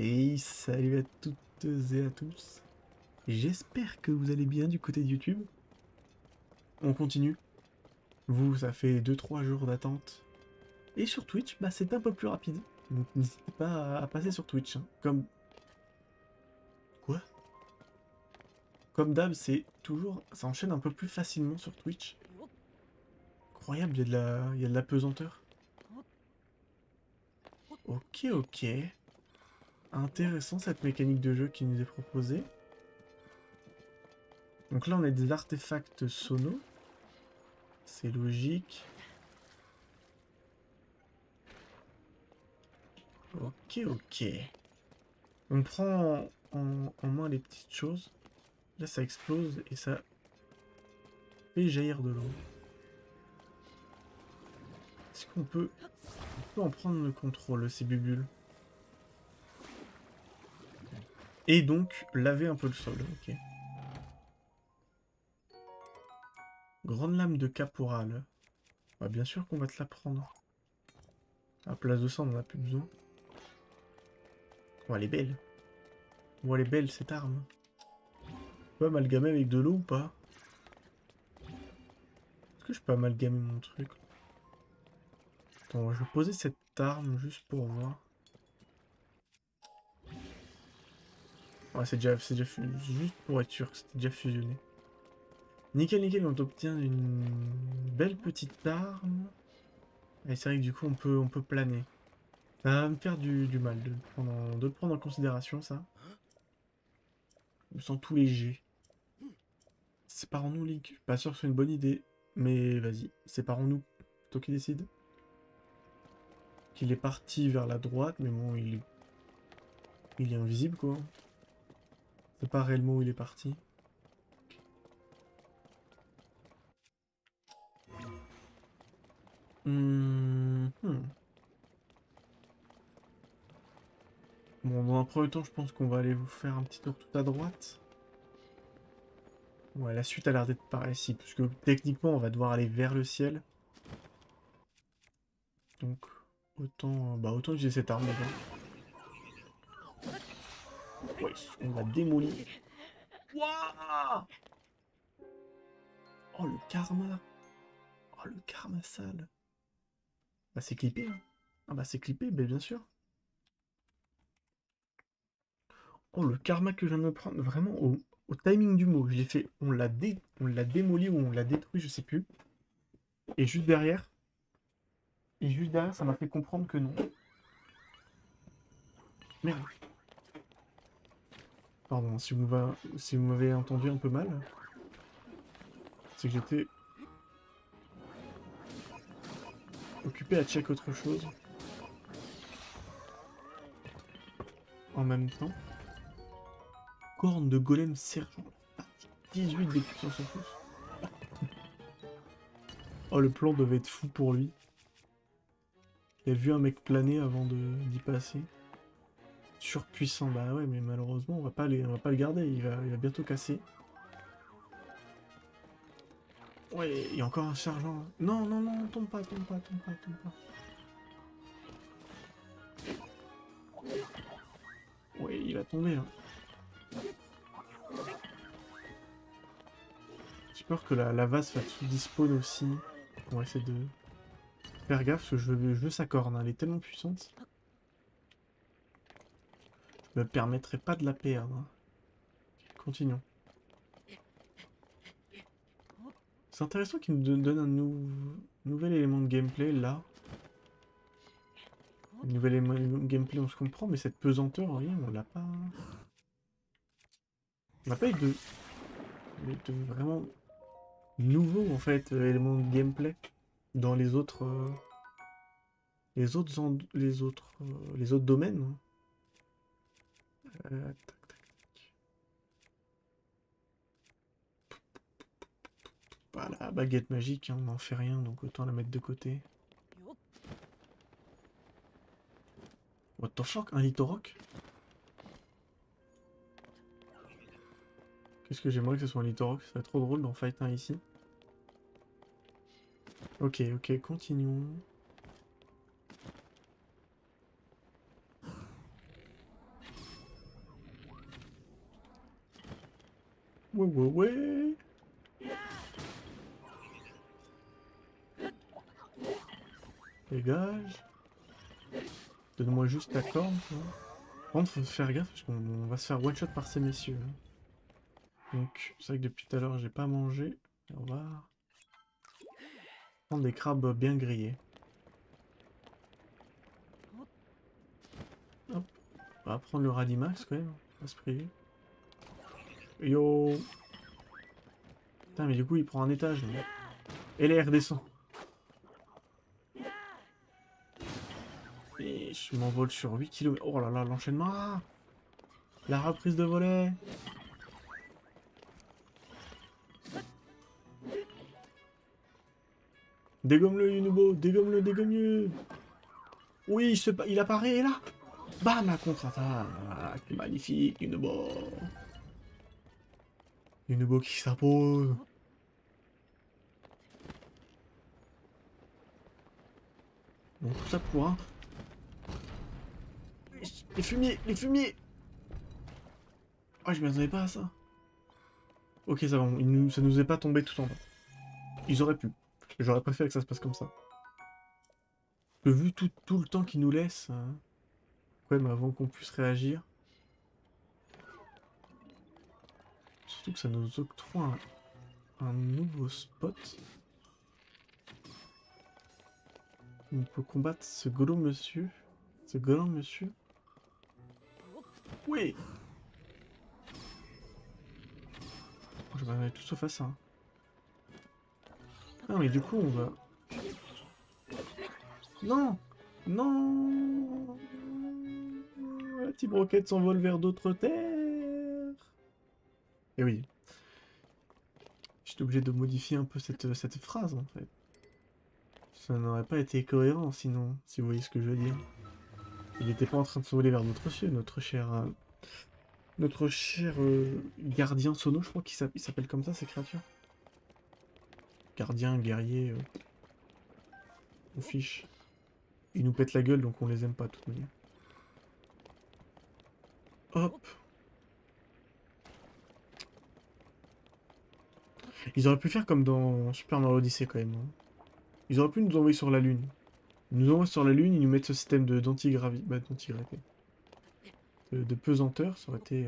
Et salut à toutes et à tous. J'espère que vous allez bien du côté de YouTube. On continue. Vous, ça fait 2-3 jours d'attente. Et sur Twitch, bah, c'est un peu plus rapide. Donc n'hésitez pas à passer sur Twitch. Hein. Comme... Quoi? Comme d'hab, c'est toujours... Ça enchaîne un peu plus facilement sur Twitch. Incroyable, il y a de la pesanteur. Ok, ok. Intéressant cette mécanique de jeu qui nous est proposée. Donc là, on a des artefacts sonos. C'est logique. Ok, ok. On prend en main les petites choses. Là, ça explose et ça fait jaillir de l'eau. Est-ce on peut en prendre le contrôle, ces bulles? Et donc, laver un peu le sol. Ok. Grande lame de caporal. Bah, bien sûr qu'on va te la prendre. À place de ça, on n'en a plus besoin. Oh, elle est belle. Oh, elle est belle, cette arme. Je peux amalgamer avec de l'eau ou pas? Est-ce que je peux amalgamer mon truc? Attends, je vais poser cette arme juste pour voir. Ouais, c'est déjà juste pour être sûr que c'était déjà fusionné. Nickel, nickel, on obtient une belle petite arme. Et c'est vrai que du coup, on peut planer. Ça va me faire du mal de le prendre en considération, ça. Je me sens tout léger. Séparons-nous, Link. Je suis pas sûr que ce soit une bonne idée. Mais vas-y, séparons-nous. Toi qui décide. Qu'il est parti vers la droite, mais bon, il est invisible, quoi. C'est pas réellement où il est parti. Bon, dans un premier temps, je pense qu'on va aller vous faire un petit tour tout à droite. Ouais, la suite a l'air d'être par ici, puisque techniquement, on va devoir aller vers le ciel. Donc, autant utiliser cette arme, déjà. Ouais, on va démolir. Waouh! Oh, le karma! Oh, le karma sale! Bah, c'est clippé, hein. Ah bah, c'est clippé, bah, bien sûr. Oh, le karma que je viens de me prendre, vraiment, au timing du mot. Je l'ai fait, on l'a démoli ou on l'a détruit, je sais plus. Et juste derrière, ça m'a fait comprendre que non. Merde. Pardon, si vous m'avez entendu un peu mal, c'est que j'étais occupé à check autre chose en même temps. Corne de golem sergent. 18 de puissance en plus. Oh, le plan devait être fou pour lui. Il a vu un mec planer avant d'y passer. Surpuissant, bah ouais, mais malheureusement, on va pas le garder. Il va bientôt casser. Ouais, il y a encore un sergent. Non, non, non, tombe pas, tombe pas, tombe pas, tombe pas. Ouais, il va tomber là. J'ai peur que la vase fasse sous-despawn aussi. On va essayer de faire gaffe parce que je veux sa corne, hein. Elle est tellement puissante. Je me permettrai pas de la perdre. Hein. Continuons. C'est intéressant qu'il nous donne un nouvel élément de gameplay là. Un nouvel élément de gameplay, on se comprend, mais cette pesanteur, rien, on l'a pas. On n'a pas eu de vraiment nouveau en fait élément de gameplay dans les autres domaines. Hein. Tac, tac. Bah, la baguette magique, hein, on n'en fait rien, donc autant la mettre de côté. What the fuck, un Litorok? Qu'est-ce que j'aimerais que ce soit un Litorok, ça serait trop drôle d'en fight un ici. Ok, ok, continuons. Ouais, ouais, ouais. Dégage. Donne-moi juste ta corne. Par contre, faut faire gaffe parce qu'on va se faire one shot par ces messieurs. Donc, c'est vrai que depuis tout à l'heure, j'ai pas mangé. On va prendre des crabes bien grillés. Hop. On va prendre le Radimax quand même. On va se priver. Yo. Putain, mais du coup, il prend un étage. Là. Et là, il redescend. Et je m'envole sur 8 km. Oh là là, l'enchaînement. La reprise de volet. Dégomme-le, Yunubo. Dégomme-le, dégomme-le. Oui, il apparaît et là. Bam, la contre-attaque. Magnifique, Yunubo. Yunubo qui s'impose. Donc tout ça pour un... Les fumiers, les fumiers. Oh, je m'y attendais pas à ça. Ok, ça va, ça nous est pas tombé tout en bas. Ils auraient pu. J'aurais préféré que ça se passe comme ça. Vu tout le temps qu'ils nous laissent, hein, quand même, avant qu'on puisse réagir. Surtout que ça nous octroie un nouveau spot. On peut combattre ce gros monsieur. Ce grand monsieur. Oui! Oh, je vais en aller tout sauf à ça. Hein. Ah, mais du coup, on va... Non! Non! La petite roquette s'envole vers d'autres terres. Et oui. J'étais obligé de modifier un peu cette phrase, en fait. Ça n'aurait pas été cohérent, sinon, si vous voyez ce que je veux dire. Il n'était pas en train de s'envoler vers notre cieux, notre cher gardien Sono, je crois qu'il s'appelle comme ça, ces créatures. Gardien, guerrier, on fiche. Ils nous pètent la gueule, donc on les aime pas, de toute manière. Hop. Ils auraient pu faire comme dans Super Mario Odyssey, quand même. Hein. Ils auraient pu nous envoyer sur la Lune. Ils nous envoient sur la Lune, ils nous mettent ce système d'antigravité. Bah, d'antigravité. De pesanteur, ça aurait été...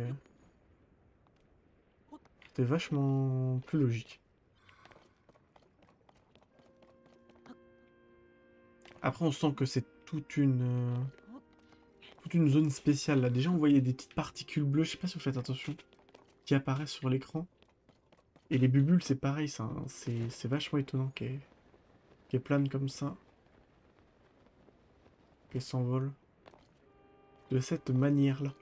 c'était vachement plus logique. Après, on sent que c'est toute une zone spéciale, là. Déjà, on voyait des petites particules bleues, je sais pas si vous faites attention, qui apparaissent sur l'écran. Et les bubules, c'est pareil, c'est vachement étonnant qu'elles planent comme ça. Qu'elles s'envolent. De cette manière-là.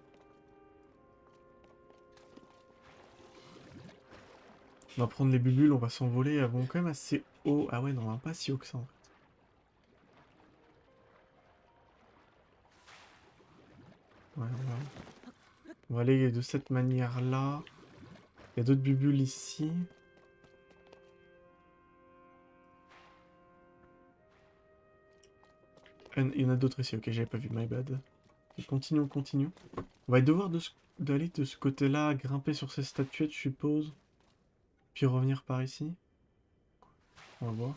On va prendre les bubules, on va s'envoler. Elles vont quand même assez haut. Ah ouais, non, pas si haut que ça, en fait. Ouais, on va aller de cette manière-là. Il y a d'autres bubules ici. Il y en a d'autres ici, ok, j'avais pas vu, my bad. Et continuons, continuons. On va devoir d'aller de ce côté-là, grimper sur ces statuettes, je suppose. Puis revenir par ici. On va voir.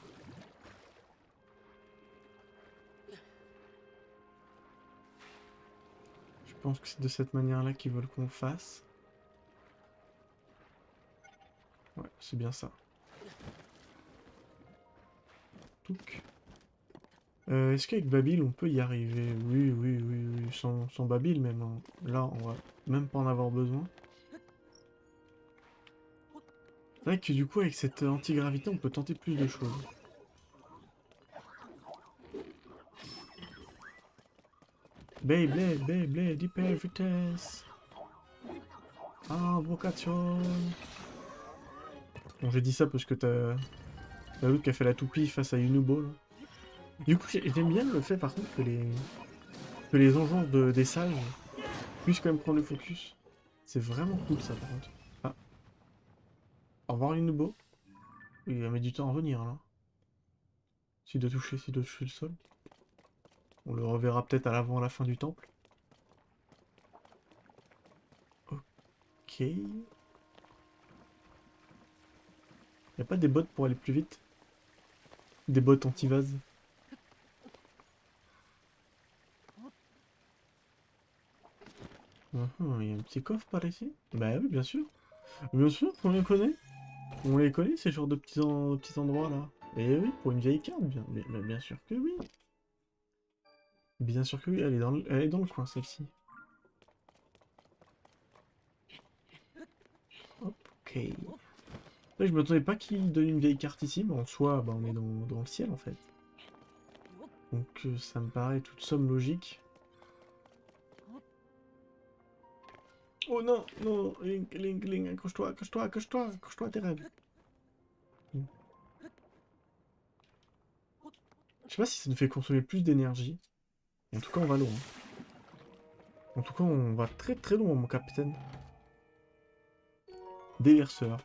Je pense que c'est de cette manière-là qu'ils veulent qu'on fasse. Ouais, c'est bien ça. Touc. Est-ce qu'avec Babil on peut y arriver? Oui, oui, oui, oui. Sans Babil même. Hein. Là, on va même pas en avoir besoin. C'est vrai que du coup, avec cette antigravité, on peut tenter plus de choses. Beyblade, Beyblade, hyper vitesse. Invocation. Bon, j'ai dit ça parce que t'as l'autre qui a fait la toupie face à Yunubo. Là. Du coup, j'aime bien le fait par contre que les enjeux des sages puissent quand même prendre le focus. C'est vraiment cool ça par contre. Ah. Au revoir Yunubo. Il a mis du temps à revenir là. S'il doit toucher le sol. On le reverra peut-être à l'avant à la fin du temple. Ok. Y a pas des bots pour aller plus vite? Des bots anti-vase? Il y a un petit coffre par ici? Bah oui, bien sûr. Bien sûr qu'on les connaît. On les connaît, ces genres de petits endroits là. Et oui, pour une vieille carte, bien sûr que oui. Bien sûr que oui, elle est dans le coin celle-ci. Hop, ok. Ouais, je m'attendais pas qu'il donne une vieille carte ici, mais en soi, bah, on est dans le ciel en fait. Donc ça me paraît toute somme logique. Oh non, non, Link, accroche-toi à tes rêves. Je sais pas si ça nous fait consommer plus d'énergie. En tout cas, on va loin. En tout cas, on va très très loin, mon capitaine. Déverseur.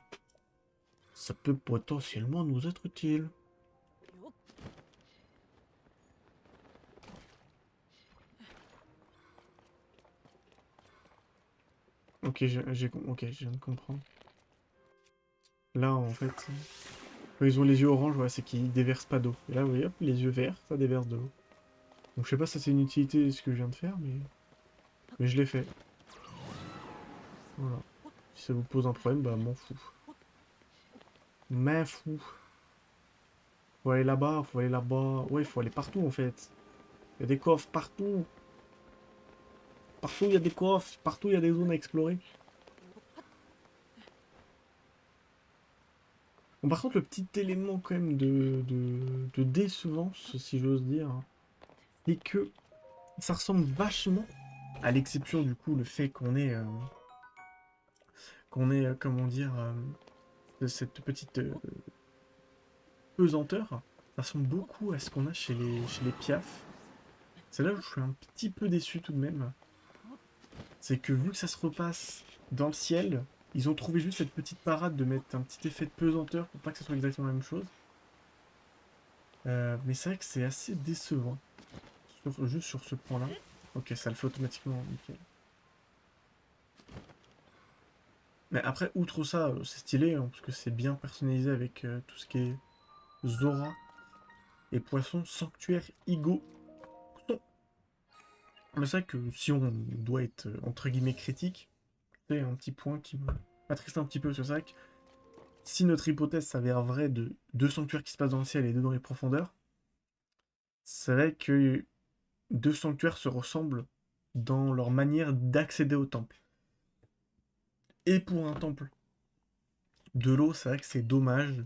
Ça peut potentiellement nous être utile. Ok, ok, je viens de comprendre. Là, en fait, quand ils ont les yeux orange, ouais, c'est qu'ils déversent pas d'eau. Et là, vous voyez, hop, les yeux verts, ça déverse de l'eau. Donc je sais pas si c'est une utilité ce que je viens de faire, mais je l'ai fait. Voilà. Si ça vous pose un problème, bah m'en fous. M'en fous. Faut aller là-bas, faut aller là-bas. Ouais, il faut aller partout en fait. Il y a des coffres partout. Partout il y a des coffres, partout il y a des zones à explorer. Bon, par contre, le petit élément quand même de décevance, si j'ose dire, c'est que ça ressemble vachement, à l'exception du coup, le fait qu'on ait, comment dire, de cette petite pesanteur, ça ressemble beaucoup à ce qu'on a chez les Piaf. C'est là où je suis un petit peu déçu tout de même. C'est que vu que ça se repasse dans le ciel, ils ont trouvé juste cette petite parade de mettre un petit effet de pesanteur pour pas que ce soit exactement la même chose. Mais c'est vrai que c'est assez décevant. Juste sur ce point-là. Ok, ça le fait automatiquement, nickel. Mais après, outre ça, c'est stylé, hein, parce que c'est bien personnalisé avec tout ce qui est Zora et Poisson, Sanctuaire, Igo. Mais c'est vrai que si on doit être, entre guillemets, critique, c'est un petit point qui me attriste un petit peu, parce que c'est vrai que si notre hypothèse s'avère vraie de deux sanctuaires qui se passent dans le ciel et deux dans les profondeurs, c'est vrai que deux sanctuaires se ressemblent dans leur manière d'accéder au temple. Et pour un temple de l'eau, c'est vrai que c'est dommage,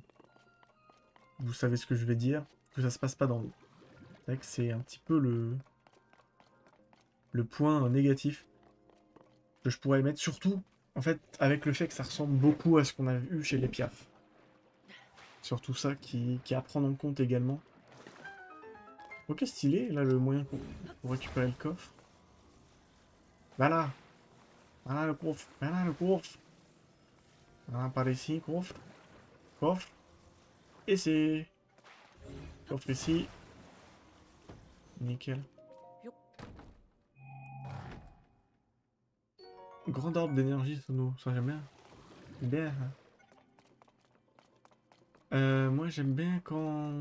vous savez ce que je vais dire, que ça se passe pas dans l'eau. C'est vrai que c'est un petit peu le point négatif que je pourrais mettre, surtout en fait avec le fait que ça ressemble beaucoup à ce qu'on a eu chez les Piaf. Surtout ça qui est à prendre en compte également. Ok, stylé, là le moyen pour récupérer le coffre. Voilà, voilà le coffre, voilà le coffre. Voilà, par ici, coffre, coffre. Et c'est coffre ici. Nickel. Grand arbre d'énergie, ça j'aime bien. Bien. Moi j'aime bien quand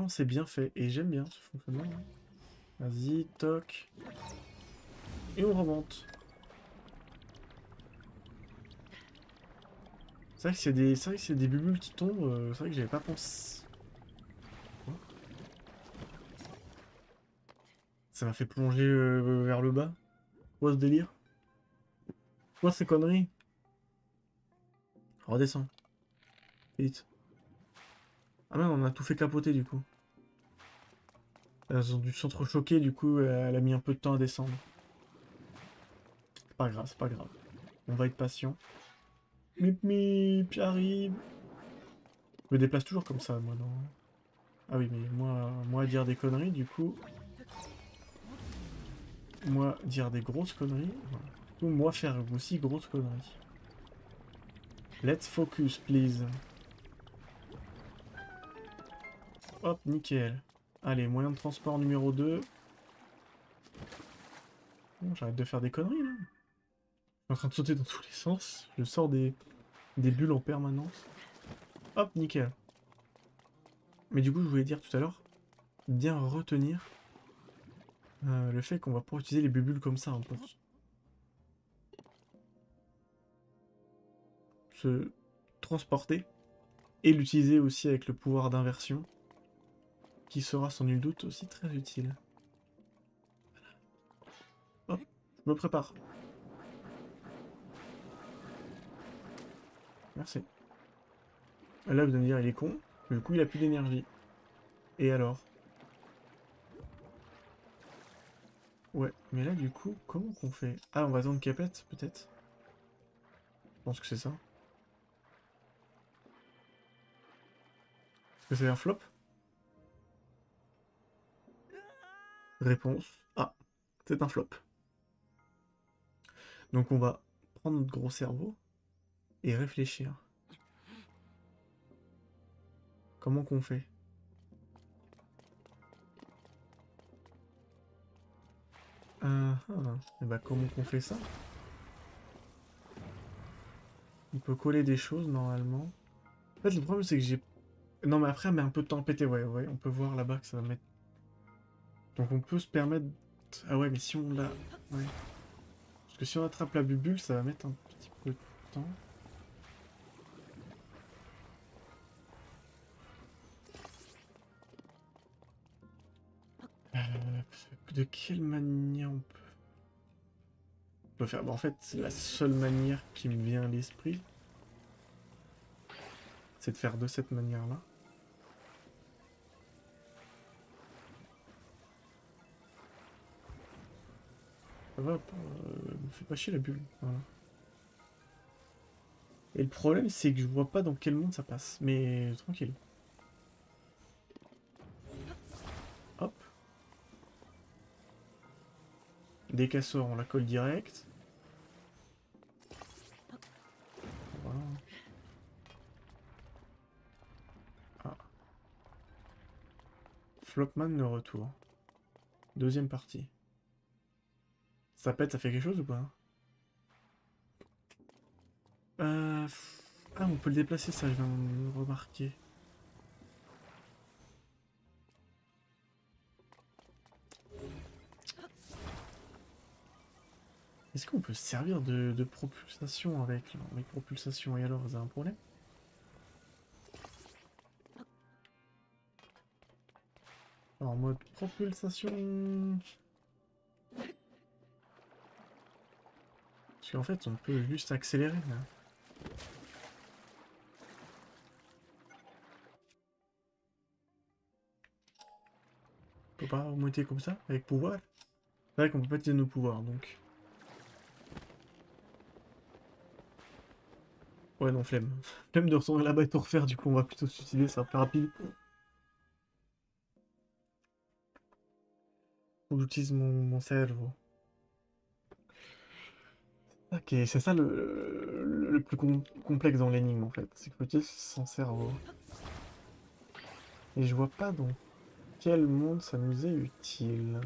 c'est bien fait. Et j'aime bien ce fonctionnement. Vas-y, toc. Et on remonte. C'est vrai que c'est des bulles qui tombent. C'est vrai que j'avais pas pensé. Quoi. Ça m'a fait plonger vers le bas. Quoi ce délire? Quoi ces conneries? Redescends. Vite. Ah non, on a tout fait capoter du coup. Elles ont dû s'entrechoquer, du coup, elle a mis un peu de temps à descendre. C'est pas grave, c'est pas grave. On va être patient. Mip mip, j'arrive. Je me déplace toujours comme ça, moi, non. Ah oui, mais moi dire des conneries, du coup. Moi dire des grosses conneries. Voilà. Ou moi faire aussi grosses conneries. Let's focus, please. Hop, nickel. Allez, moyen de transport numéro 2. Bon, j'arrête de faire des conneries, là. Je suis en train de sauter dans tous les sens. Je sors des des bulles en permanence. Hop, nickel. Mais du coup, je voulais dire tout à l'heure, bien retenir le fait qu'on va pouvoir utiliser les bulles comme ça hein, pour se transporter et l'utiliser aussi avec le pouvoir d'inversion qui sera sans nul doute aussi très utile. Hop, je me prépare. Merci. Là, vous allez me dire, il est con. Du coup, il a plus d'énergie. Et alors? Ouais, mais là, du coup, comment qu'on fait? Ah, on va attendre qu'elle pète, peut-être? Je pense que c'est ça. Est-ce que c'est un flop? Réponse. Ah, c'est un flop. Donc on va prendre notre gros cerveau et réfléchir. Comment qu'on fait? Et bah comment qu'on fait ça? On peut coller des choses normalement. En fait le problème c'est que j'ai... Non mais après elle met un peu de temps à péter, ouais, ouais, on peut voir là-bas que ça va mettre... Donc on peut se permettre... Ah ouais mais si on l'a... Ouais. Parce que si on attrape la bubule ça va mettre un petit peu de temps. De quelle manière on peut faire? Bah, en fait c'est la seule manière qui me vient à l'esprit. C'est de faire de cette manière-là. Ça va, me fait pas chier la bulle. Voilà. Et le problème, c'est que je vois pas dans quel monde ça passe. Mais tranquille. Hop. Dès qu'elle sort, on la colle direct. Voilà. Ah. Flopman de retour. Deuxième partie. Ça pète, ça fait quelque chose ou pas? Ah, on peut le déplacer, ça, je viens de remarquer. Est-ce qu'on peut se servir de propulsation avec propulsation? Et alors, vous avez un problème? En mode propulsation... Parce qu'en fait, on peut juste accélérer, là. On peut pas monter comme ça, avec pouvoir? C'est vrai qu'on peut pas utiliser nos pouvoirs, donc... Ouais, non, flemme. Flemme de retourner là-bas et tout refaire, du coup, on va plutôt se suicider, ça va plus rapide. Faut que j'utilise mon cerveau. Ok, c'est ça le plus complexe dans l'énigme, en fait. C'est qu'il faut utiliser son cerveau. Et je vois pas dans quel monde ça nous est utile.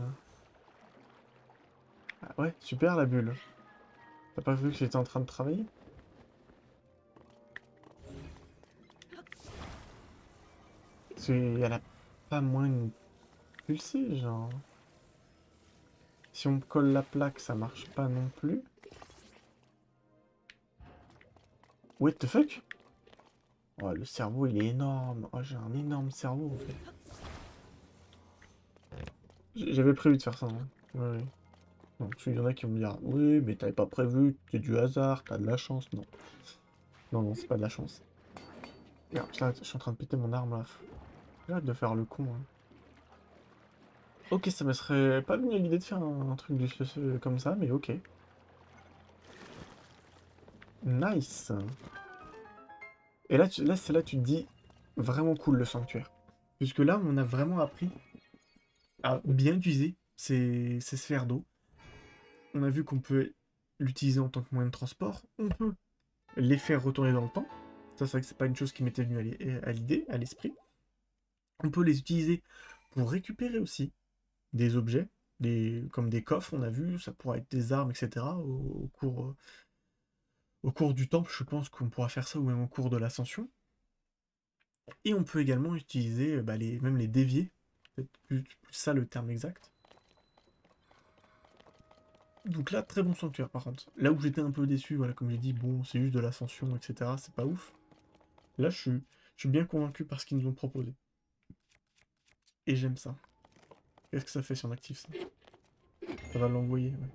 Ah ouais, super la bulle. T'as pas vu que j'étais en train de travailler? Parce qu'elle a pas moins de pulsée, genre. Si on colle la plaque, ça marche pas non plus. What the fuck? Oh, le cerveau, il est énorme. Oh, j'ai un énorme cerveau, en fait. J'avais prévu de faire ça, hein. Ouais, ouais. Donc, il y en a qui vont me dire, oui, mais t'avais pas prévu, c'est du hasard, t'as de la chance. Non. Non, non, c'est pas de la chance. Regarde, là, je suis en train de péter mon arme, là. J'ai hâte de faire le con, hein. Ok, ça me serait pas venu à l'idée de faire un truc comme ça, mais ok. Nice. Et là, là c'est là tu te dis, vraiment cool le sanctuaire. Puisque là, on a vraiment appris à bien utiliser ces sphères d'eau. On a vu qu'on peut l'utiliser en tant que moyen de transport. On peut les faire retourner dans le temps. Ça, c'est vrai que c'est pas une chose qui m'était venue à l'idée, à l'esprit. On peut les utiliser pour récupérer aussi des objets, comme des coffres, on a vu, ça pourrait être des armes, etc. au cours du temple, je pense qu'on pourra faire ça, ou même au cours de l'ascension. Et on peut également utiliser même les dévier. C'est plus ça le terme exact. Donc là, très bon sanctuaire par contre. Là où j'étais un peu déçu, voilà, comme j'ai dit, bon, c'est juste de l'ascension, etc. C'est pas ouf. Là, je suis bien convaincu par ce qu'ils nous ont proposé. Et j'aime ça. Qu'est-ce que ça fait si on active ça? Ça va l'envoyer, ouais.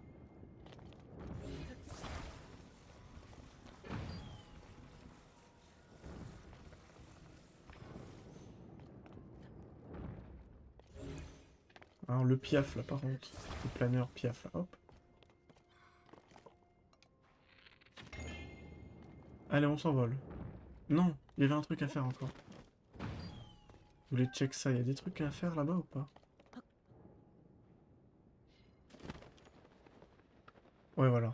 Alors le piaf là par contre, le planeur piaf là, hop. Allez, on s'envole. Non, il y avait un truc à faire encore. Je voulais check ça, il y a des trucs à faire là-bas ou pas? Ouais, voilà.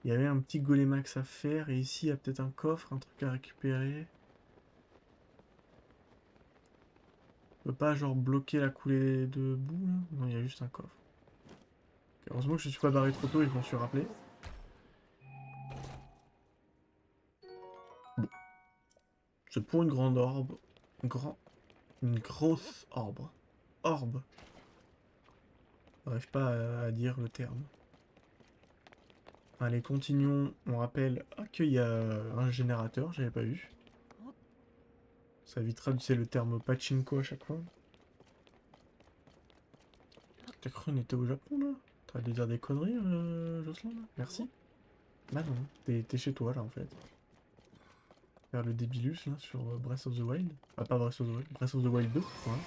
Il y avait un petit golémax à faire, et ici il y a peut-être un coffre, un truc à récupérer. On peut pas genre bloquer la coulée de boue là? Non, il y a juste un coffre. Ok, heureusement que je suis pas barré trop tôt et que je m'en suis rappelé. Bon, c'est pour une grande orbe. Une grosse orbe. Orbe. J'arrive pas à dire le terme. Allez, continuons. On rappelle qu'il y a un générateur, j'avais pas vu. Ça évitera d'utiliser le terme pachinko à chaque fois. T'as cru qu'on était au Japon là? T'as de dire des conneries, Jocelyn là? Merci. Bah non, t'es chez toi là en fait. Faire le débilus là sur Breath of the Wild. Ah, pas Breath of the Wild, Breath of the Wild 2. Voilà.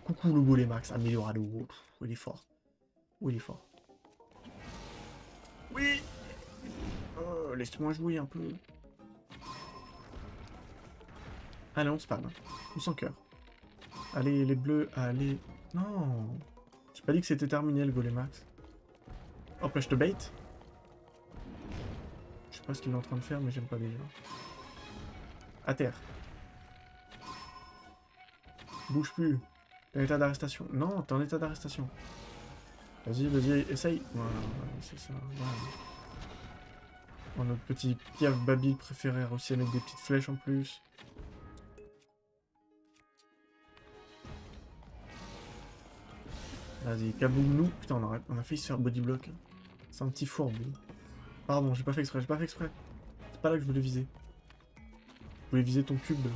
Coucou le Golémax, améliorado. Il est fort. Oh, il est fort. Oui. Oh, laisse-moi jouer un peu. Allez, on spam. On s'en cœur. Allez, les bleus, allez. Non. J'ai pas dit que c'était terminé le Golémax. Hop là, je te bait. Je sais pas ce qu'il est en train de faire, mais j'aime pas déjà. À terre. Bouge plus. T'es en état d'arrestation. Non, t'es en état d'arrestation. Vas-y, essaye. Voilà, c'est ça. Voilà. Oh, notre petit Piaf Babil préféré a réussi à mettre des petites flèches en plus. Vas-y, kaboum nous. Putain, on a failli se faire bodyblock. C'est un petit fourbe. Lui. Pardon, j'ai pas fait exprès, C'est pas là que je voulais viser. Je voulais viser ton cube.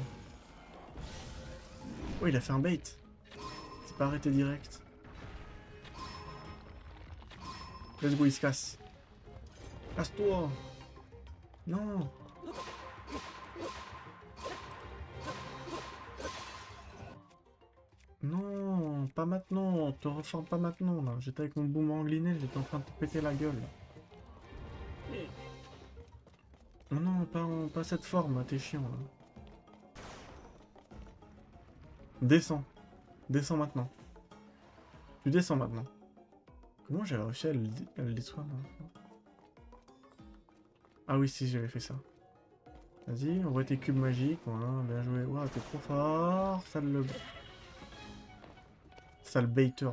Oh, il a fait un bait. C'est pas arrêté direct. Let's go, il se casse. Casse-toi. Non. Non, pas maintenant. Te reforme pas maintenant, là. J'étais avec mon boomerang liné, j'étais en train de te péter la gueule. Non, non, pas cette forme, t'es chiant, là. Descends. Descends maintenant. Tu descends maintenant. Comment j'avais réussi à le détruire là? Ah oui, si, j'avais fait ça. Vas-y, envoie tes cubes magiques. Voilà, bien joué. Ouah, t'es trop fort. Sale baiter, là.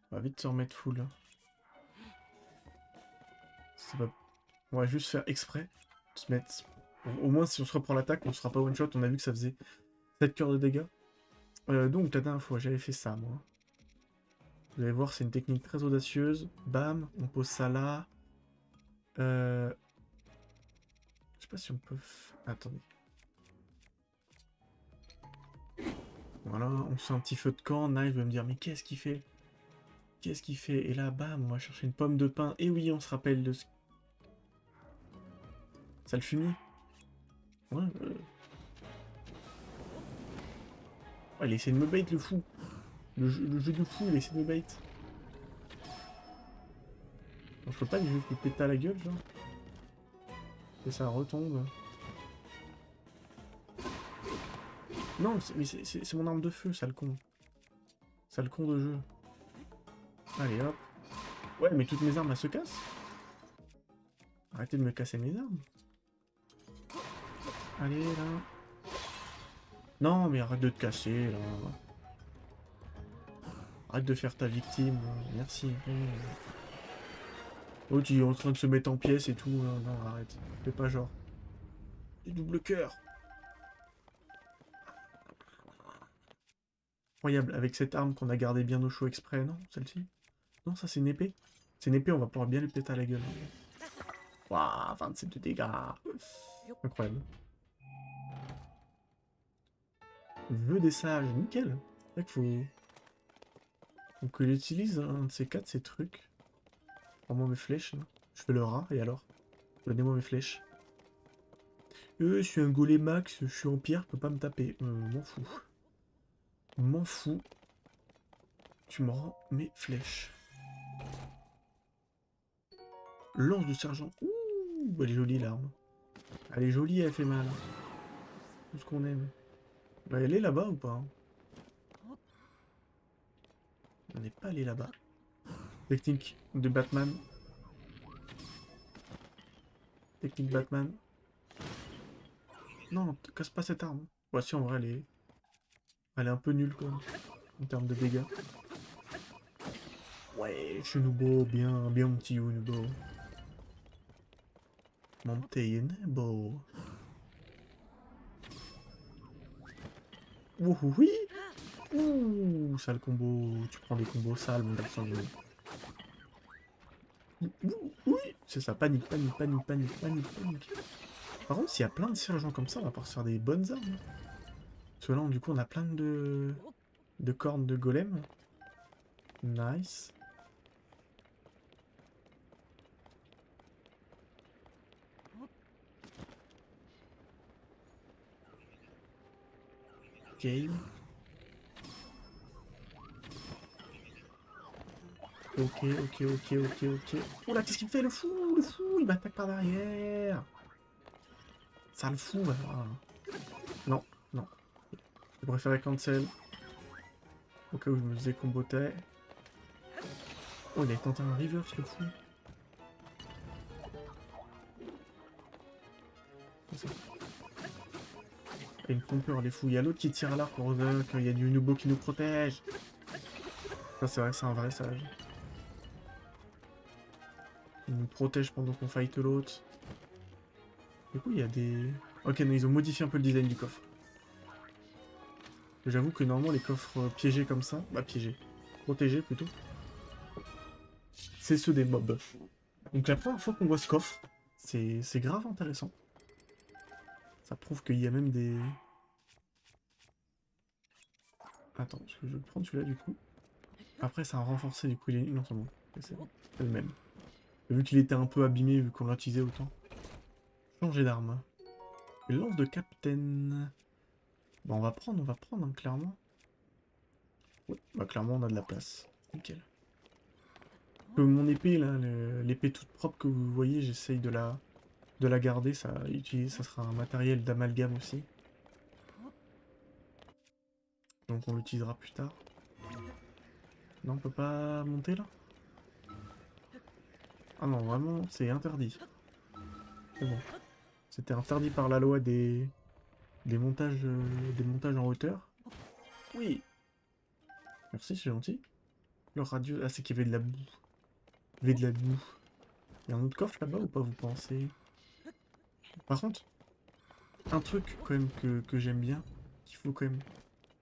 On va vite se remettre full. Là. Pas... On va juste faire exprès. Se mettre... Au moins, si on se reprend l'attaque, on sera pas one shot. On a vu que ça faisait 7 cœurs de dégâts. Donc, la dernière fois, j'avais fait ça, moi. Vous allez voir, c'est une technique très audacieuse. Bam, on pose ça là. Je sais pas si on peut... Attendez. Voilà, on fait un petit feu de camp. Knife va me dire, mais qu'est-ce qu'il fait? Qu'est-ce qu'il fait? Et là, bam, on va chercher une pomme de pin. Et oui, on se rappelle de ce... Ça le fumier? Ouais, oh, il essaie de me bait, le fou. Le jeu de fou, il essaie de me bait. Bon, je peux pas lui péter à la gueule, genre. Et ça retombe. Non, mais c'est mon arme de feu, sale con. Sale con de jeu. Allez, hop. Ouais, mais toutes mes armes, elles se cassent. Arrêtez de me casser mes armes. Allez, là. Non, mais arrête de te casser, là. Arrête de faire ta victime, merci. Oh, tu es en train de se mettre en pièces et tout. Non, non, arrête. Fais pas genre. Du double cœur. Incroyable, avec cette arme qu'on a gardée bien au chaud exprès, non? Celle-ci? Non, ça c'est une épée. C'est une épée, on va pouvoir bien lui péter à la gueule. Waouh, 27 de dégâts. Incroyable. Vœu des sages, nickel. C'est vrai qu'il faut... Donc il utilise un de ces quatre, ces trucs. Prends-moi mes flèches, là. Je fais le rat, et alors? Donnez-moi mes flèches. Je suis un golem max, je suis en pierre, peux pas me taper. M'en fous. M'en fous. Tu me rends mes flèches. Lance de sergent. Ouh, elle est jolie l'arme. Elle est jolie, elle fait mal. Tout ce qu'on aime. Bah, elle est là-bas ou pas? On n'est pas allé là-bas. Technique de Batman. Technique Batman. Non, te casse pas cette arme. Voici en vrai, elle est un peu nulle quand même. En termes de dégâts. Ouais, je suis Nubo, bien, bien mon petit Nubo. Mon petit Nubo. Ouh, oui. Ouh, sale combo. Tu prends des combos sales, mon garçon. Ouh, oui, c'est ça, panique, panique, panique, panique, panique, panique. Par contre, s'il y a plein de sergents comme ça, on va pouvoir se faire des bonnes armes. Parce que là, du coup, on a plein de cornes de golem. Nice. Ok. Ok, ok, ok, ok, ok. Oh là, qu'est-ce qu'il fait, le fou? Le fou, il m'attaque par derrière. Ça le fout, là. Non, non. Je préférais cancel. Au cas où je me faisais comboter. Oh, il a tenté un reverse, le fou. C'est ça. Et une pompeur, les fous. Il y a l'autre qui tire à l'arc pour qu'il y a du Nubo qui nous protège. Ça, c'est vrai, c'est un vrai sage. Il nous protège pendant qu'on fight l'autre. Du coup, il y a des... Ok, non, ils ont modifié un peu le design du coffre. J'avoue que normalement, les coffres piégés comme ça... Bah, piégés. Protégés, plutôt. C'est ceux des mobs. Donc la première fois qu'on voit ce coffre, c'est grave intéressant. Ça prouve qu'il y a même des... Attends, parce que je vais prendre celui-là, du coup. Après, ça a renforcé, du coup, il est... Non, c'est bon. C'est le même. Vu qu'il était un peu abîmé, vu qu'on l'a utilisé autant. Changer d'arme. Une lance de capitaine. Bon, on va prendre, hein, clairement. Ouais, bah clairement, on a de la place. Nickel. Mon épée, là, l'épée toute propre que vous voyez, j'essaye de la garder. Ça sera un matériel d'amalgame aussi. Donc on l'utilisera plus tard. Non, on peut pas monter, là? Ah non, vraiment, c'est interdit. C'est bon. C'était interdit par la loi des montages en hauteur. Oui. Merci, c'est gentil. Le radio... Ah, c'est qu'il y avait de la boue. Il y avait de la boue. Il y a un autre coffre là-bas ou pas, vous pensez? Par contre, un truc quand même que j'aime bien, qu'il faut quand même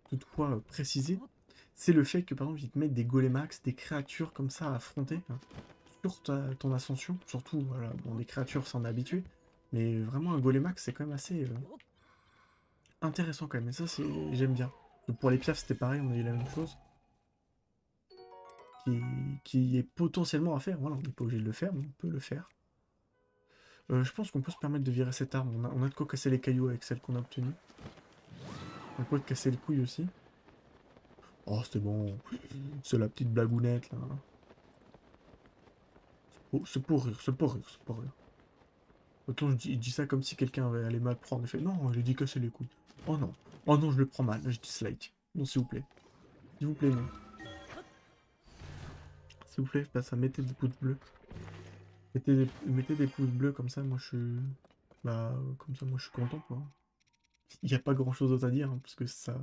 toutefois préciser, c'est le fait que par exemple ils te mettent des golémax, des créatures comme ça à affronter hein, sur ton ascension. Surtout, voilà, bon, des créatures s'en habituer, mais vraiment un golémax c'est quand même assez intéressant quand même. Et ça, j'aime bien. Donc, pour les piafs, c'était pareil, on a eu la même chose. Qui, qui est potentiellement à faire. Voilà, on n'est pas obligé de le faire, mais on peut le faire. Je pense qu'on peut se permettre de virer cette arme. On a de quoi casser les cailloux avec celle qu'on a obtenue. On a de quoi casser les couilles aussi. Oh, c'est bon. C'est la petite blagounette, là. Oh, c'est pour rire, c'est pour rire, c'est pour rire. Autant il dit ça comme si quelqu'un allait mal prendre. Il fait, non, j'ai dit casser les couilles. Oh non. Oh non, je le prends mal. Je dislike. Non, s'il vous plaît. S'il vous plaît, non. S'il vous plaît, bah, ça mettez des pouces bleus. Mettez des pouces bleus comme ça, moi je suis... Bah, comme ça, moi je suis content, quoi. Il n'y a pas grand chose d'autre à dire, hein, parce que ça...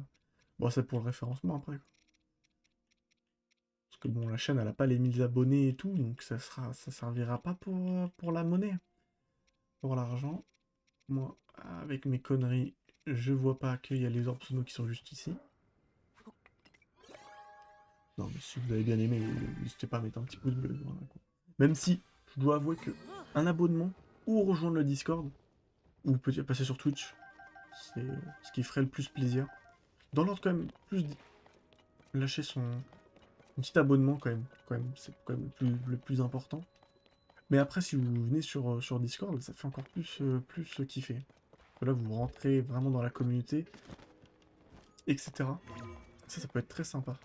Bon, c'est pour le référencement après, quoi. Parce que bon, la chaîne, elle a pas les 1000 abonnés et tout, donc ça servira pas pour la monnaie. Pour l'argent. Moi, avec mes conneries, je vois pas qu'il y a les orbes sono qui sont juste ici. Non, mais si vous avez bien aimé, n'hésitez pas à mettre un petit pouce bleu. Voilà, quoi. Même si, je dois avouer que un abonnement, ou rejoindre le Discord, ou peut-être passer sur Twitch, c'est ce qui ferait le plus plaisir. Dans l'ordre, quand même, plus lâcher un petit abonnement, quand même c'est quand même le plus important. Mais après, si vous venez sur Discord, ça fait encore plus kiffer. Là, vous rentrez vraiment dans la communauté, etc. Ça peut être très sympa.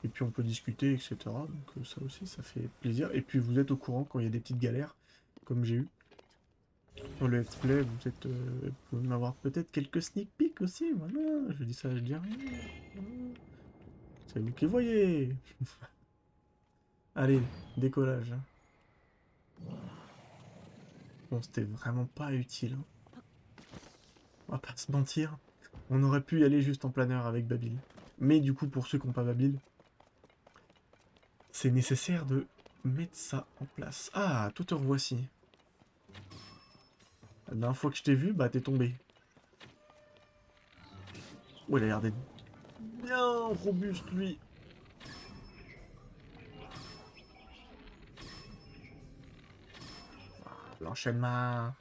Et puis on peut discuter, etc. Donc ça aussi, ça fait plaisir. Et puis vous êtes au courant quand il y a des petites galères, comme j'ai eu. Sur le let's play, vous pouvez m'avoir peut-être quelques sneak peeks aussi, voilà. Je dis ça, je dis rien. C'est vous qui voyez. Allez, décollage. Bon, c'était vraiment pas utile. Hein. On va pas se mentir. On aurait pu y aller juste en planeur avec Babil. Mais du coup, pour ceux qui n'ont pas Babil, c'est nécessaire de mettre ça en place. Ah, toi te revoici. La dernière fois que je t'ai vu, bah t'es tombé. Oh, il a l'air d'être bien robuste, lui. L'enchaînement.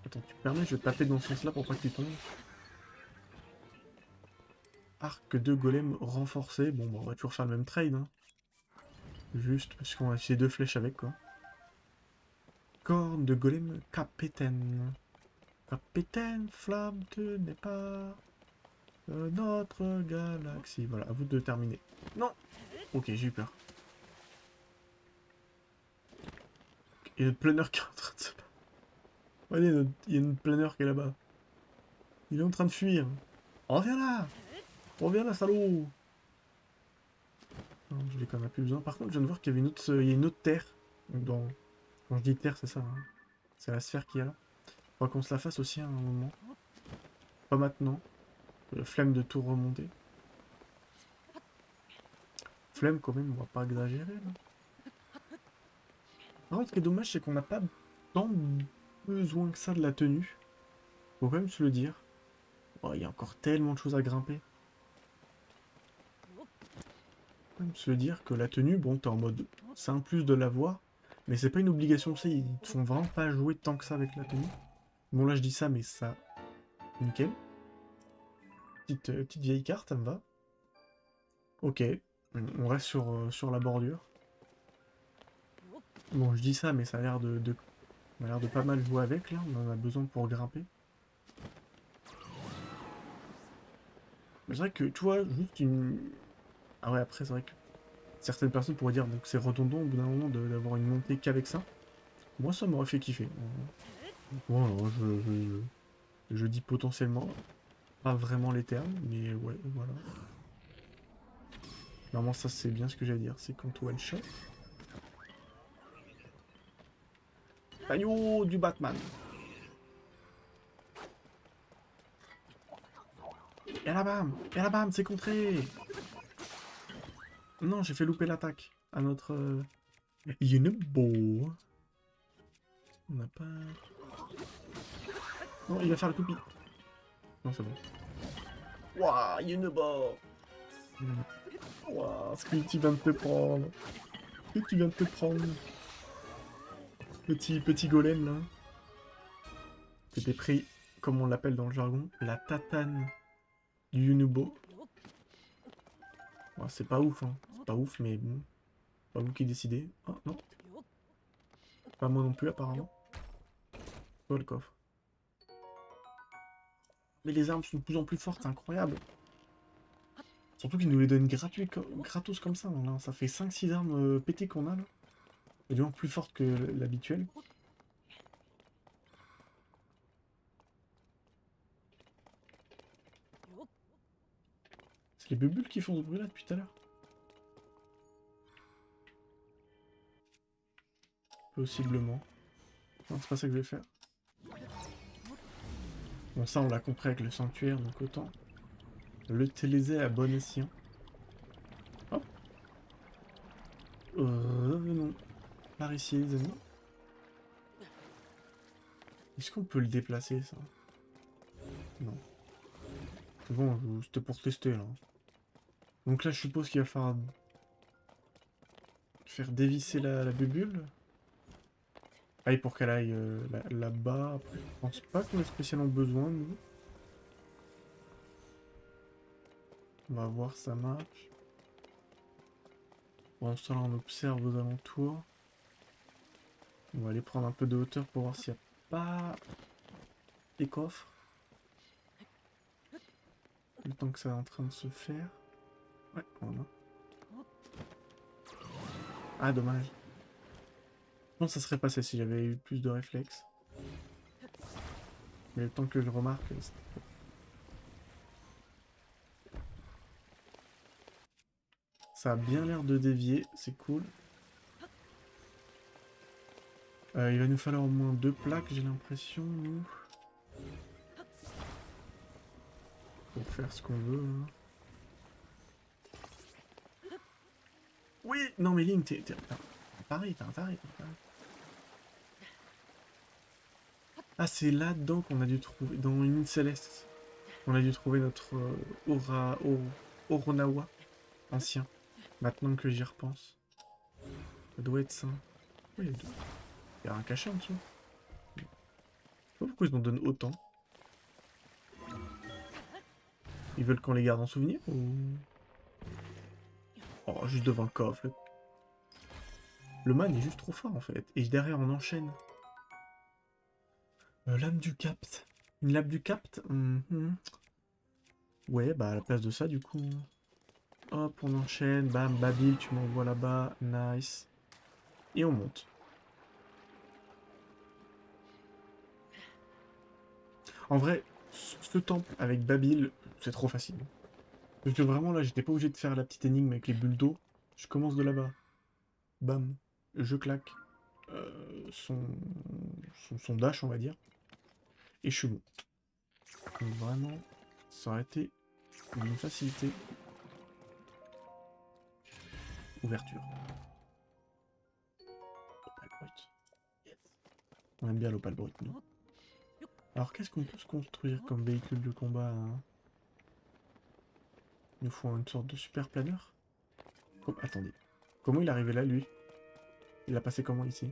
Attends, tu me permets, je vais taper dans ce sens-là pour pas que tu tombes. Arc de golem renforcé. Bon, bah, on va toujours faire le même trade. Hein. Juste parce qu'on a ces deux flèches avec, quoi. Corne de golem capitaine. Capitaine, flamme, tu n'es pas notre galaxie. Voilà, à vous de terminer. Non. Ok, j'ai eu peur. Il y a notre planeur qui est en train de se... Allez, il y a une planeur qui est là-bas. Il est en train de fuir. Reviens là. Reviens là, salaud. Non, je l'ai quand même plus besoin. Par contre, je viens de voir qu'il y avait il y a une autre terre. Donc quand je dis terre, c'est ça. Hein. C'est la sphère qu'il y a là. Faudra qu'on se la fasse aussi à un moment. Pas maintenant. Flemme de tout remonter. Flemme quand même, on va pas exagérer là. Par contre, ce qui est dommage, c'est qu'on n'a pas tant besoin que ça de la tenue. Faut quand même se le dire. Oh, il y a encore tellement de choses à grimper. Faut quand même se le dire que la tenue, bon, t'es en mode... C'est un plus de l'avoir. Mais c'est pas une obligation, tu sais, ils te font vraiment pas jouer tant que ça avec la tenue. Bon, là, je dis ça, mais ça... Nickel. Petite vieille carte, ça me va. Ok. On reste sur la bordure. Bon, je dis ça, mais ça a l'air on a l'air de pas mal jouer avec, là. On en a besoin pour grimper. Mais c'est vrai que, tu vois, juste une... Ah ouais, après, c'est vrai que certaines personnes pourraient dire que c'est redondant au bout d'un moment d'avoir une montée qu'avec ça. Moi, ça m'aurait fait kiffer. Voilà, je dis potentiellement, pas vraiment les termes, mais ouais, voilà. Normalement, ça, c'est bien ce que j'allais dire, c'est quand one shot. Caillou du Batman. Et la bam, c'est contré. Non, j'ai fait louper l'attaque à notre... Yunobo. On n'a pas... Non, il va faire le copie. Non, c'est bon. Wouah, Yunobo. Wouah, ce que tu viens de te prendre. Ce que tu viens de te prendre. Petit golem, là. C'était pris, comme on l'appelle dans le jargon, la tatane du Yunubo. Bon, c'est pas ouf, hein. C'est pas ouf, mais bon. Pas vous qui décidez. Oh, non. Pas moi non plus, apparemment. Oh, le coffre. Mais les armes sont de plus en plus fortes, c'est incroyable. Surtout qu'ils nous les donnent gratos comme ça. Là. Ça fait 5-6 armes pétées qu'on a, là. Et du moins plus fortes que l'habituel. C'est les bulles qui font ce bruit là depuis tout à l'heure. Possiblement. Non, c'est pas ça que je vais faire. Bon, ça on l'a compris avec le sanctuaire, donc autant. Le Télésé à bon escient. Hop. Revenons par ici, les amis. Est-ce qu'on peut le déplacer, ça? Non. C'est bon, c'était pour tester, là. Donc là, je suppose qu'il va falloir faire dévisser la bubule. Ah, et pour qu'elle aille là-bas. Après, je pense pas qu'on ait spécialement besoin, nous. On va voir, ça marche. Bon, ça, là, on observe aux alentours. On va aller prendre un peu de hauteur pour voir s'il n'y a pas des coffres. Le temps que ça est en train de se faire. Ouais, on a. Ah, dommage. Je pense que ça serait passé si j'avais eu plus de réflexes. Mais le temps que je remarque, ça a bien l'air de dévier, c'est cool. Il va nous falloir au moins 2 plaques, j'ai l'impression, nous. Pour faire ce qu'on veut. Hein. Oui. Non mais Link, t'es pareil, t'es un taré. Ah, c'est là-dedans qu'on a dû trouver, dans une île céleste. On a dû trouver notre Oronawa ancien. Maintenant que j'y repense. Ça doit être ça. Oui, il y a un cachet en dessous. Je sais pas pourquoi ils nous donnent autant. Ils veulent qu'on les garde en souvenir ou... Oh, juste devant le coffre. Le man est juste trop fort en fait. Et derrière on enchaîne. Lame du Capt. Une lame du Capt. Ouais, bah à la place de ça du coup. Hop, on enchaîne. Bam, Babil, tu m'envoies là-bas. Nice. Et on monte. En vrai, ce temple avec Babil, c'est trop facile. Parce que vraiment là, j'étais pas obligé de faire la petite énigme avec les bulles d'eau. Je commence de là-bas. Bam. Je claque son dash, on va dire. Et je suis bon. Donc vraiment, ça aurait été une facilité. Ouverture. Opale brut. Yes. On aime bien l'opale brut, nous. Alors qu'est-ce qu'on peut se construire comme véhicule de combat hein? Il nous faut une sorte de super planeur. Oh, attendez. Comment il est arrivé là, lui? Il a passé comment ici?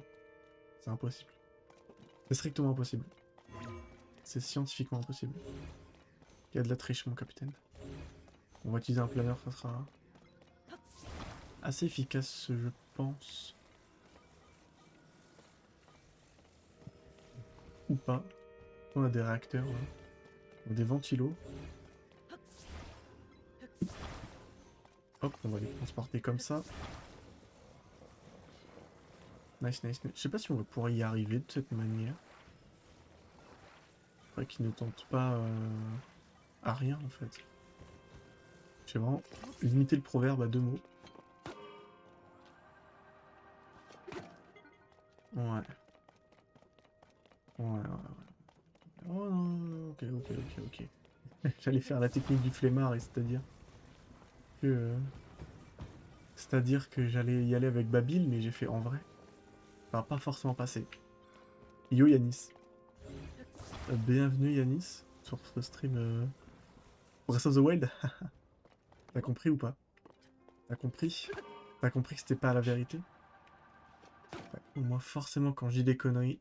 C'est impossible. C'est strictement impossible. C'est scientifiquement impossible. Il y a de la triche, mon capitaine. On va utiliser un planeur, ça sera assez efficace, je pense. Ou pas. On a des réacteurs, hein. Des ventilos. Hop, on va les transporter comme ça. Nice, nice, nice. Je sais pas si on va pouvoir y arriver de cette manière. Faudrait qu'ils ne tentent pas à rien, en fait. J'ai vraiment limité le proverbe à 2 mots. Ouais. Ouais. Oh non, ok. J'allais faire la technique du flemmard, c'est-à-dire que... C'est-à-dire que j'allais y aller avec Babil, mais j'ai fait en vrai. Ça va pas forcément passer. Yo Yanis. Bienvenue Yanis sur ce stream Breath of the Wild. T'as compris ou pas? T'as compris? T'as compris que c'était pas la vérité? Ouais, moi forcément quand je dis des conneries,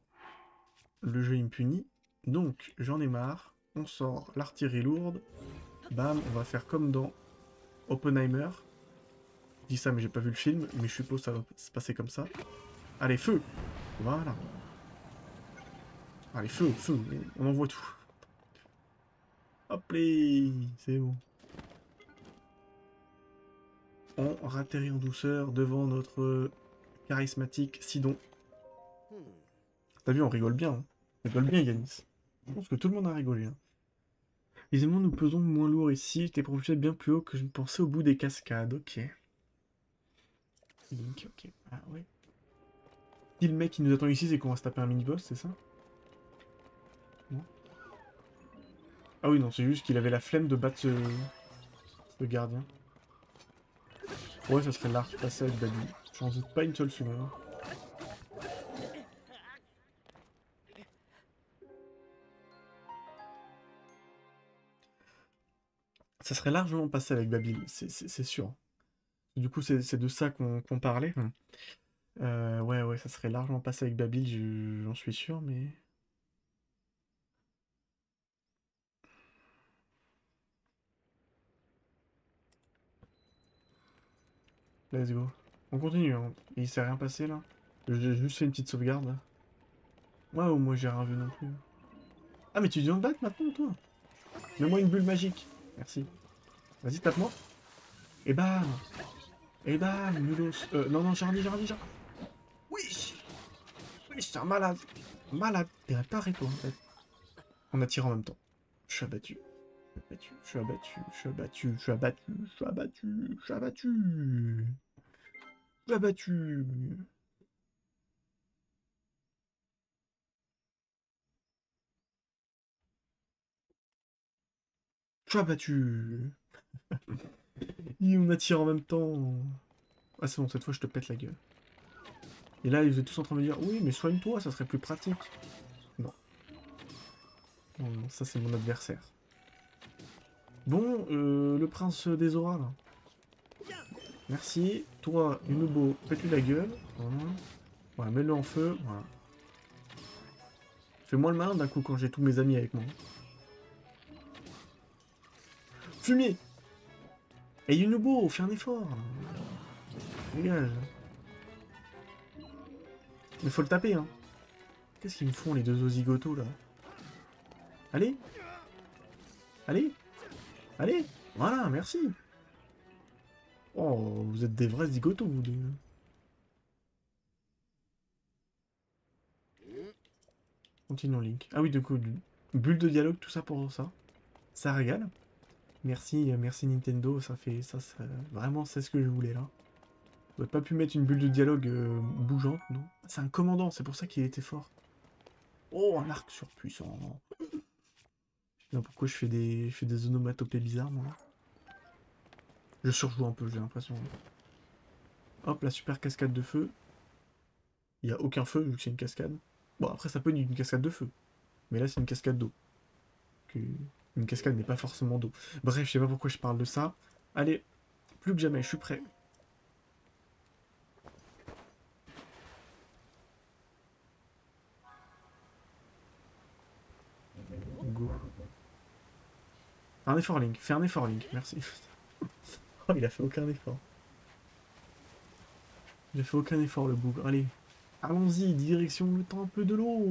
le jeu il me punit. Donc j'en ai marre. On sort l'artillerie lourde. Bam, on va faire comme dans Oppenheimer. Je dis ça mais j'ai pas vu le film, mais je suppose que ça va se passer comme ça. Allez, feu! Voilà. Allez, feu, on envoie tout. Hop les, c'est bon. On ratterrit en douceur devant notre charismatique Sidon. T'as vu, on rigole bien. Hein. On rigole bien, Yanis. Je pense que tout le monde a rigolé. Hein. Les aimants, nous pesons moins lourd ici. J'étais propulsé bien plus haut que je ne pensais au bout des cascades. Ok. Link, ok. Ah ouais. Si le mec qui nous attend ici, c'est qu'on va se taper un mini-boss, c'est ça? Non. Ah oui, non, c'est juste qu'il avait la flemme de battre ce... Le gardien. Ouais, ça serait large passer avec Babil. J'en doute pas une seule seconde. Ça serait largement passé avec Babil, c'est sûr. Du coup, c'est de ça qu'on parlait. Ouais, ça serait largement passé avec Babil, j'en suis sûr, mais... Let's go. On continue, hein. Il s'est rien passé, là. J'ai juste fait une petite sauvegarde, là. Ouais, moi j'ai rien vu non plus. Ah, mais tu viens de battre maintenant, toi? Mets-moi une bulle magique. Merci. Vas-y, tape-moi. Et bam! Et bam, nulos. Non, Jarny. Oui! Oui, c'est un malade. Malade. T'es un taré, toi, en fait. On a tiré en même temps. Je suis abattu. Je suis abattu. Je suis abattu. Je suis abattu. Je suis abattu. Je suis abattu. Je suis abattu. Je suis abattu. Et on a tiré en même temps. Ah, c'est bon, cette fois, je te pète la gueule. Et là, ils étaient tous en train de me dire, oui, mais soigne-toi, ça serait plus pratique. Non. Non, ça, c'est mon adversaire. Bon, le prince des auras, là. Merci. Toi, Yunubo, pète-lui la gueule. Voilà, mets-le en feu. Voilà. Fais-moi le malin d'un coup quand j'ai tous mes amis avec moi. Fumier! Et Yunubo, fais un effort. Dégage. Mais faut le taper, hein. Qu'est-ce qu'ils me font, les deux osigotos, là? Allez! Allez! Allez! Voilà, merci! Oh, vous êtes des vrais zigotos, vous deux. Continuons, Link. Ah oui, du coup, bulle de dialogue, tout ça pour ça. Ça régale. Merci, merci Nintendo, ça fait... vraiment, c'est ce que je voulais, là. On aurait pas pu mettre une bulle de dialogue bougeante, non? C'est un commandant, c'est pour ça qu'il était fort. Oh, un arc surpuissant. Je sais pas pourquoi je fais des onomatopées bizarres, moi. Je surjoue un peu, j'ai l'impression. Hop, la super cascade de feu. Il n'y a aucun feu, vu que c'est une cascade. Bon, après, ça peut être une cascade de feu. Mais là, c'est une cascade d'eau. Une cascade n'est pas forcément d'eau. Bref, je sais pas pourquoi je parle de ça. Allez, plus que jamais, je suis prêt. Go. Fais un effort, Link. Fais un effort, Link. Merci. Oh, il a fait aucun effort. Il a fait aucun effort, le bougre. Allez. Allons-y, direction le temple de l'eau.